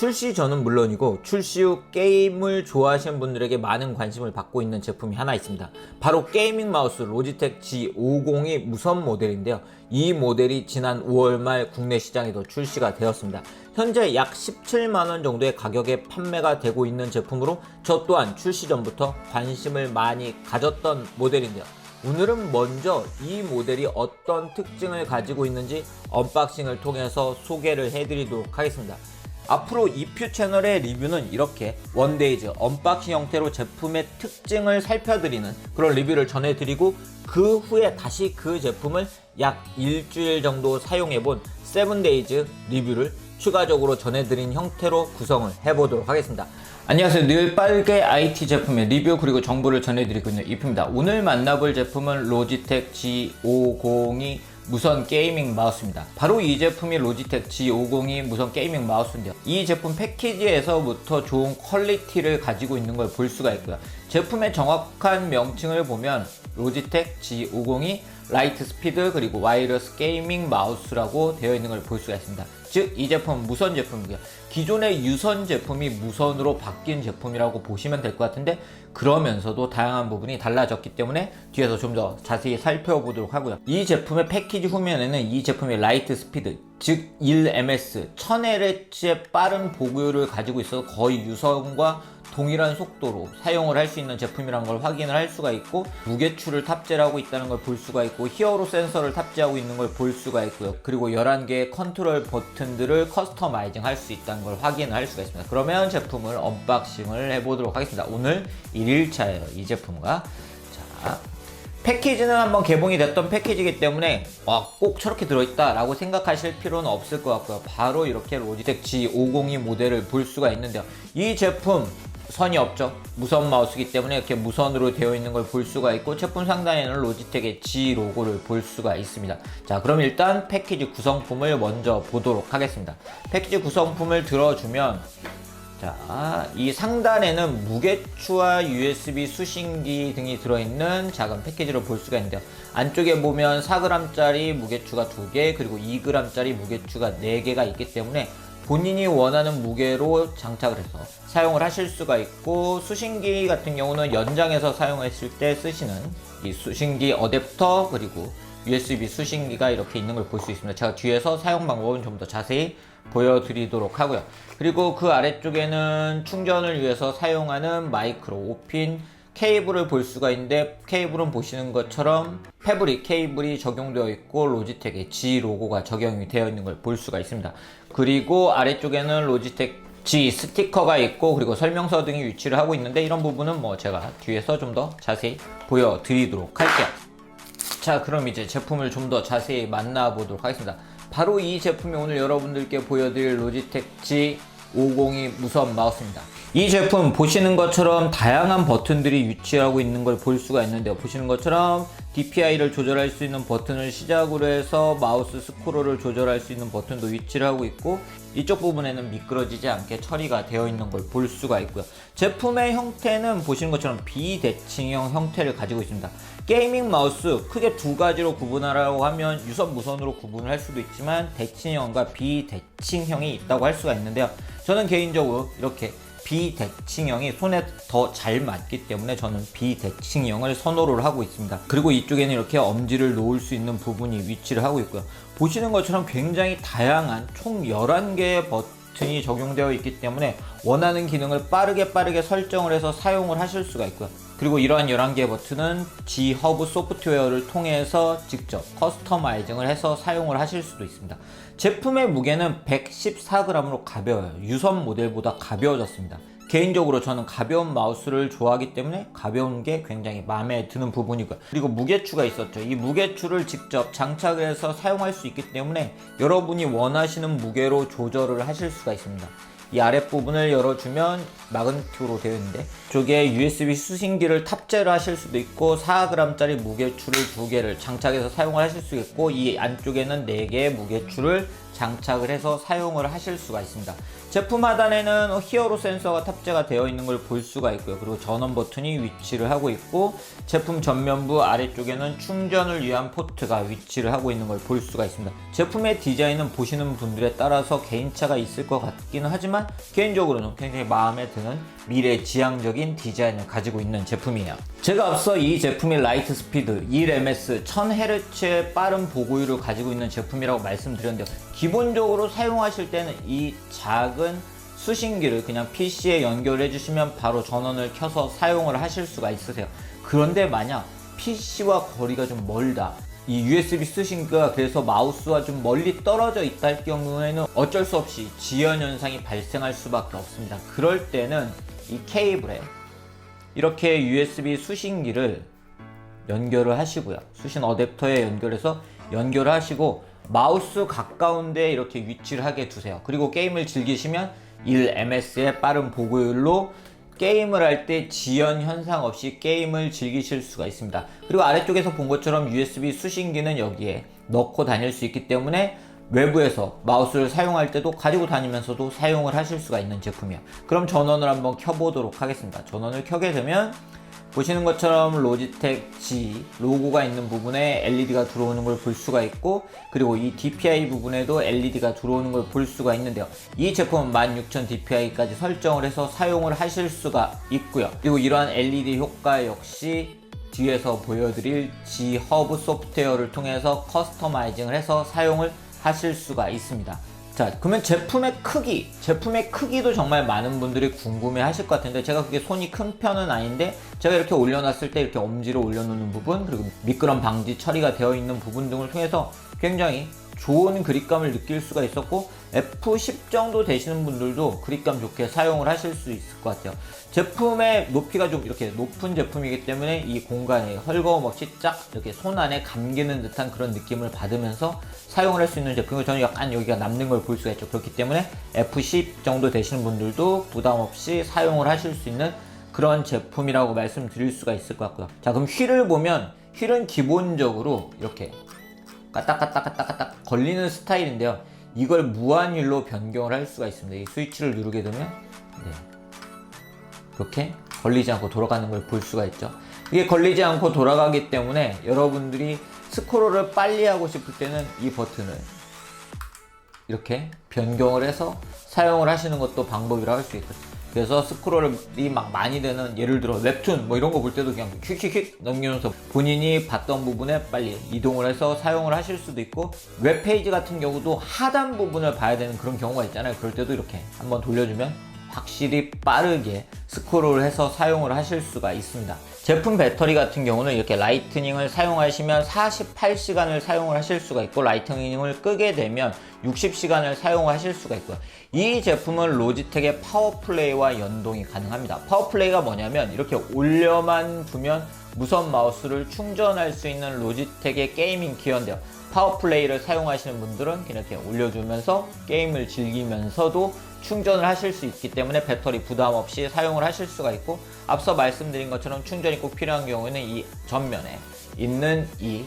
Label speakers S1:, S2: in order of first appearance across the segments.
S1: 출시 전은 물론이고 출시 후 게임을 좋아하시는 분들에게 많은 관심을 받고 있는 제품이 하나 있습니다. 바로 게이밍 마우스 로지텍 G50이 무선 모델인데요. 이 모델이 지난 5월 말 국내 시장에도 출시가 되었습니다. 현재 약 17만원 정도의 가격에 판매가 되고 있는 제품으로 저 또한 출시 전부터 관심을 많이 가졌던 모델인데요. 오늘은 먼저 이 모델이 어떤 특징을 가지고 있는지 언박싱을 통해서 소개를 해드리도록 하겠습니다. 앞으로 이퓨 채널의 리뷰는 이렇게 원데이즈 언박싱 형태로 제품의 특징을 살펴드리는 그런 리뷰를 전해드리고, 그 후에 다시 그 제품을 약 일주일 정도 사용해본 세븐데이즈 리뷰를 추가적으로 전해드린 형태로 구성을 해보도록 하겠습니다. 안녕하세요. 늘 빠르게 IT 제품의 리뷰 그리고 정보를 전해드리고 있는 이프입니다. 오늘 만나볼 제품은 로지텍 G50이 무선 게이밍 마우스입니다. 바로 이 제품이 로지텍 G50이 무선 게이밍 마우스인데요. 이 제품 패키지에서부터 좋은 퀄리티를 가지고 있는 걸 볼 수가 있고요. 제품의 정확한 명칭을 보면 로지텍 G50이 라이트 스피드 그리고 와이어리스 게이밍 마우스라고 되어 있는 걸 볼 수가 있습니다. 즉, 이 제품은 무선 제품이고요. 기존의 유선 제품이 무선으로 바뀐 제품이라고 보시면 될 것 같은데, 그러면서도 다양한 부분이 달라졌기 때문에 뒤에서 좀 더 자세히 살펴보도록 하고요. 이 제품의 패키지 후면에는 이 제품의 라이트 스피드, 즉 1ms 1000Hz의 빠른 보급을 가지고 있어서 거의 유선과 동일한 속도로 사용을 할 수 있는 제품이라는 걸 확인을 할 수가 있고, 무게추를 탑재를 하고 있다는 걸 볼 수가 있고, 히어로 센서를 탑재하고 있는 걸 볼 수가 있고요. 그리고 11개의 컨트롤 버튼들을 커스터마이징 할 수 있다는 걸 확인을 할 수가 있습니다. 그러면 제품을 언박싱을 해보도록 하겠습니다. 오늘 1일차예요, 이 제품과. 자, 패키지는 한번 개봉이 됐던 패키지이기 때문에 꼭 저렇게 들어있다 라고 생각하실 필요는 없을 것 같고요. 바로 이렇게 로지텍 G50이 모델을 볼 수가 있는데요. 이 제품 선이 없죠. 무선 마우스이기 때문에 이렇게 무선으로 되어 있는 걸 볼 수가 있고, 제품 상단에는 로지텍의 G 로고를 볼 수가 있습니다. 자, 그럼 일단 패키지 구성품을 먼저 보도록 하겠습니다. 패키지 구성품을 들어주면, 자, 이 상단에는 무게추와 USB 수신기 등이 들어있는 작은 패키지를 볼 수가 있는데요. 안쪽에 보면 4g짜리 무게추가 2개, 그리고 2g짜리 무게추가 4개가 있기 때문에 본인이 원하는 무게로 장착을 해서 사용을 하실 수가 있고, 수신기 같은 경우는 연장해서 사용했을 때 쓰시는 이 수신기 어댑터 그리고 USB 수신기가 이렇게 있는 걸 볼 수 있습니다. 제가 뒤에서 사용 방법은 좀 더 자세히 보여드리도록 하고요. 그리고 그 아래쪽에는 충전을 위해서 사용하는 마이크로 5핀 케이블을 볼 수가 있는데, 케이블은 보시는 것처럼 패브릭 케이블이 적용되어 있고 로지텍의 G 로고가 적용이 되어 있는 걸 볼 수가 있습니다. 그리고 아래쪽에는 로지텍 G 스티커가 있고, 그리고 설명서 등이 위치를 하고 있는데, 이런 부분은 제가 뒤에서 좀 더 자세히 보여드리도록 할게요. 자, 그럼 이제 제품을 좀 더 자세히 만나보도록 하겠습니다. 바로 이 제품이 오늘 여러분들께 보여드릴 로지텍 G50이 무선 마우스입니다. 이 제품 보시는 것처럼 다양한 버튼들이 위치하고 있는 걸 볼 수가 있는데요. 보시는 것처럼 DPI를 조절할 수 있는 버튼을 시작으로 해서 마우스 스크롤을 조절할 수 있는 버튼도 위치를 하고 있고, 이쪽 부분에는 미끄러지지 않게 처리가 되어 있는 걸 볼 수가 있고요. 제품의 형태는 보시는 것처럼 비대칭형 형태를 가지고 있습니다. 게이밍 마우스 크게 두 가지로 구분하라고 하면 유선 무선으로 구분을 할 수도 있지만 대칭형과 비대칭형이 있다고 할 수가 있는데요. 저는 개인적으로 이렇게 비대칭형이 손에 더 잘 맞기 때문에 저는 비대칭형을 선호를 하고 있습니다. 그리고 이쪽에는 이렇게 엄지를 놓을 수 있는 부분이 위치를 하고 있고요. 보시는 것처럼 굉장히 다양한 총 11개의 버튼이 적용되어 있기 때문에 원하는 기능을 빠르게 설정을 해서 사용을 하실 수가 있고요. 그리고 이러한 11개의 버튼은 G-허브 소프트웨어를 통해서 직접 커스터마이징을 해서 사용을 하실 수도 있습니다. 제품의 무게는 114g으로 가벼워요. 유선 모델보다 가벼워졌습니다. 개인적으로 저는 가벼운 마우스를 좋아하기 때문에 가벼운 게 굉장히 마음에 드는 부분이고요. 그리고 무게추가 있었죠. 이 무게추를 직접 장착을 해서 사용할 수 있기 때문에 여러분이 원하시는 무게로 조절을 하실 수가 있습니다. 이 아랫부분을 열어주면 마그네틱으로 되어 있는데, 이쪽에 USB 수신기를 탑재를 하실 수도 있고, 4g짜리 무게추를 2개를 장착해서 사용을 하실 수 있고, 이 안쪽에는 4개의 무게추를 장착을 해서 사용을 하실 수가 있습니다. 제품 하단에는 히어로 센서가 탑재가 되어 있는 걸 볼 수가 있고요. 그리고 전원 버튼이 위치를 하고 있고, 제품 전면부 아래쪽에는 충전을 위한 포트가 위치를 하고 있는 걸 볼 수가 있습니다. 제품의 디자인은 보시는 분들에 따라서 개인차가 있을 것 같기는 하지만 개인적으로는 굉장히 마음에 드는 미래지향적인 디자인을 가지고 있는 제품이에요. 제가 앞서 이 제품이 라이트 스피드 1ms 1000Hz의 빠른 보고율을 가지고 있는 제품이라고 말씀드렸는데요. 기본적으로 사용하실 때는 이 작은 수신기를 그냥 PC에 연결해 주시면 바로 전원을 켜서 사용을 하실 수가 있으세요. 그런데 만약 PC와 거리가 좀 멀다, 이 USB 수신기가 그래서 마우스와 좀 멀리 떨어져 있다 할 경우에는 어쩔 수 없이 지연 현상이 발생할 수밖에 없습니다. 그럴 때는 이 케이블에 이렇게 USB 수신기를 연결을 하시고요. 수신 어댑터에 연결해서 연결을 하시고 마우스 가까운 데 이렇게 위치를 하게 두세요. 그리고 게임을 즐기시면 1ms의 빠른 보고율로 게임을 할 때 지연 현상 없이 게임을 즐기실 수가 있습니다. 그리고 아래쪽에서 본 것처럼 USB 수신기는 여기에 넣고 다닐 수 있기 때문에 외부에서 마우스를 사용할 때도 가지고 다니면서도 사용을 하실 수가 있는 제품이에요. 그럼 전원을 한번 켜보도록 하겠습니다. 전원을 켜게 되면 보시는 것처럼 로지텍 G 로고가 있는 부분에 LED가 들어오는 걸 볼 수가 있고, 그리고 이 DPI 부분에도 LED가 들어오는 걸 볼 수가 있는데요. 이 제품은 16000 DPI까지 설정을 해서 사용을 하실 수가 있고요. 그리고 이러한 LED 효과 역시 뒤에서 보여드릴 G 허브 소프트웨어를 통해서 커스터마이징을 해서 사용을 하실 수가 있습니다. 자, 그러면 제품의 크기도 정말 많은 분들이 궁금해 하실 것 같은데, 제가 그게 손이 큰 편은 아닌데 제가 이렇게 올려놨을 때 이렇게 엄지로 올려놓는 부분, 그리고 미끄럼 방지 처리가 되어 있는 부분 등을 통해서 굉장히 좋은 그립감을 느낄 수가 있었고, F10 정도 되시는 분들도 그립감 좋게 사용을 하실 수 있을 것 같아요. 제품의 높이가 좀 이렇게 높은 제품이기 때문에 이 공간에 헐거움 없이 쫙 이렇게 손 안에 감기는 듯한 그런 느낌을 받으면서 사용을 할 수 있는 제품이고, 저는 약간 여기가 남는 걸 볼 수가 있죠. 그렇기 때문에 F10 정도 되시는 분들도 부담 없이 사용을 하실 수 있는 그런 제품이라고 말씀드릴 수가 있을 것 같고요. 자, 그럼 휠을 보면, 휠은 기본적으로 이렇게 까딱까딱까딱까딱 걸리는 스타일인데요. 이걸 무한 휠로 변경을 할 수가 있습니다. 이 스위치를 누르게 되면 이렇게 걸리지 않고 돌아가는 걸 볼 수가 있죠. 이게 걸리지 않고 돌아가기 때문에 여러분들이 스크롤을 빨리 하고 싶을 때는 이 버튼을 이렇게 변경을 해서 사용을 하시는 것도 방법이라고 할 수 있거든요. 그래서 스크롤이 막 많이 되는, 예를 들어 웹툰 뭐 이런 거 볼 때도 그냥 휙휙휙 넘기면서 본인이 봤던 부분에 빨리 이동을 해서 사용을 하실 수도 있고, 웹페이지 같은 경우도 하단 부분을 봐야 되는 그런 경우가 있잖아요. 그럴 때도 이렇게 한번 돌려주면 확실히 빠르게 스크롤을 해서 사용을 하실 수가 있습니다. 제품 배터리 같은 경우는 이렇게 라이트닝을 사용하시면 48시간을 사용을 하실 수가 있고, 라이트닝을 끄게 되면 60시간을 사용하실 수가 있고요. 이 제품은 로지텍의 파워플레이와 연동이 가능합니다. 파워플레이가 뭐냐면, 이렇게 올려만 두면 무선 마우스를 충전할 수 있는 로지텍의 게이밍 기어인데요. 파워플레이를 사용하시는 분들은 이렇게 올려주면서 게임을 즐기면서도 충전을 하실 수 있기 때문에 배터리 부담 없이 사용을 하실 수가 있고, 앞서 말씀드린 것처럼 충전이 꼭 필요한 경우에는 이 전면에 있는 이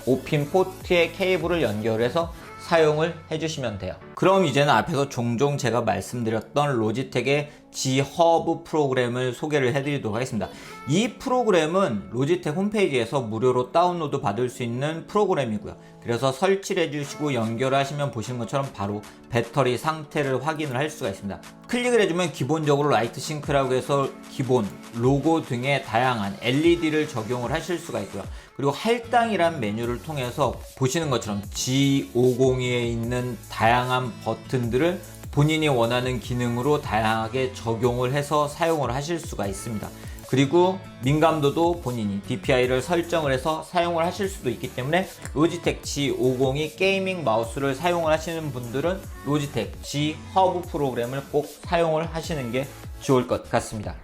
S1: 5핀 포트의 케이블을 연결해서 사용을 해주시면 돼요. 그럼 이제는 앞에서 종종 제가 말씀드렸던 로지텍의 G 허브 프로그램을 소개를 해드리도록 하겠습니다. 이 프로그램은 로지텍 홈페이지에서 무료로 다운로드 받을 수 있는 프로그램이고요. 그래서 설치를 해주시고 연결하시면 보시는 것처럼 바로 배터리 상태를 확인을 할 수가 있습니다. 클릭을 해주면 기본적으로 라이트 싱크라고 해서 기본 로고 등의 다양한 LED를 적용을 하실 수가 있고요. 그리고 할당이란 메뉴를 통해서 보시는 것처럼 G50에 있는 다양한 버튼들을 본인이 원하는 기능으로 다양하게 적용을 해서 사용을 하실 수가 있습니다. 그리고 민감도도 본인이 DPI를 설정을 해서 사용을 하실 수도 있기 때문에 로지텍 G50이 게이밍 마우스를 사용을 하시는 분들은 로지텍 G 허브 프로그램을 꼭 사용을 하시는 게 좋을 것 같습니다.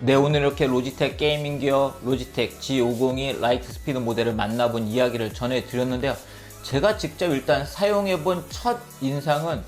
S1: 네, 오늘 이렇게 로지텍 게이밍 기어 로지텍 G50이 라이트 스피드 모델을 만나본 이야기를 전해드렸는데요. 제가 직접 일단 사용해본 첫 인상은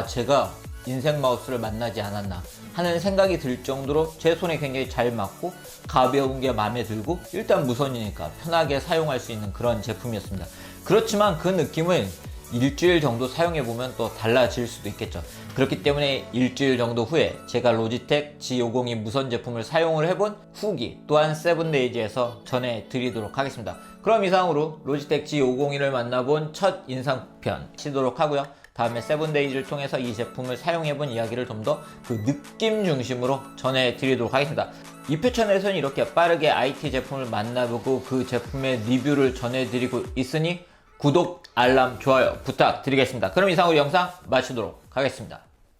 S1: 제가 인생 마우스를 만나지 않았나 하는 생각이 들 정도로 제 손에 굉장히 잘 맞고 가벼운 게 마음에 들고, 일단 무선이니까 편하게 사용할 수 있는 그런 제품이었습니다. 그렇지만 그 느낌을 일주일 정도 사용해보면 또 달라질 수도 있겠죠. 그렇기 때문에 일주일 정도 후에 제가 로지텍 G502 무선 제품을 사용을 해본 후기 또한 세븐데이즈에서 전해드리도록 하겠습니다. 그럼 이상으로 로지텍 G502를 만나본 첫 인상편 치도록 하고요. 다음에 세븐데이즈를 통해서 이 제품을 사용해본 이야기를 좀 더 그 느낌 중심으로 전해드리도록 하겠습니다. 이표천에서는 이렇게 빠르게 IT 제품을 만나보고 그 제품의 리뷰를 전해드리고 있으니 구독, 알람, 좋아요 부탁드리겠습니다. 그럼 이상으로 영상 마치도록 하겠습니다.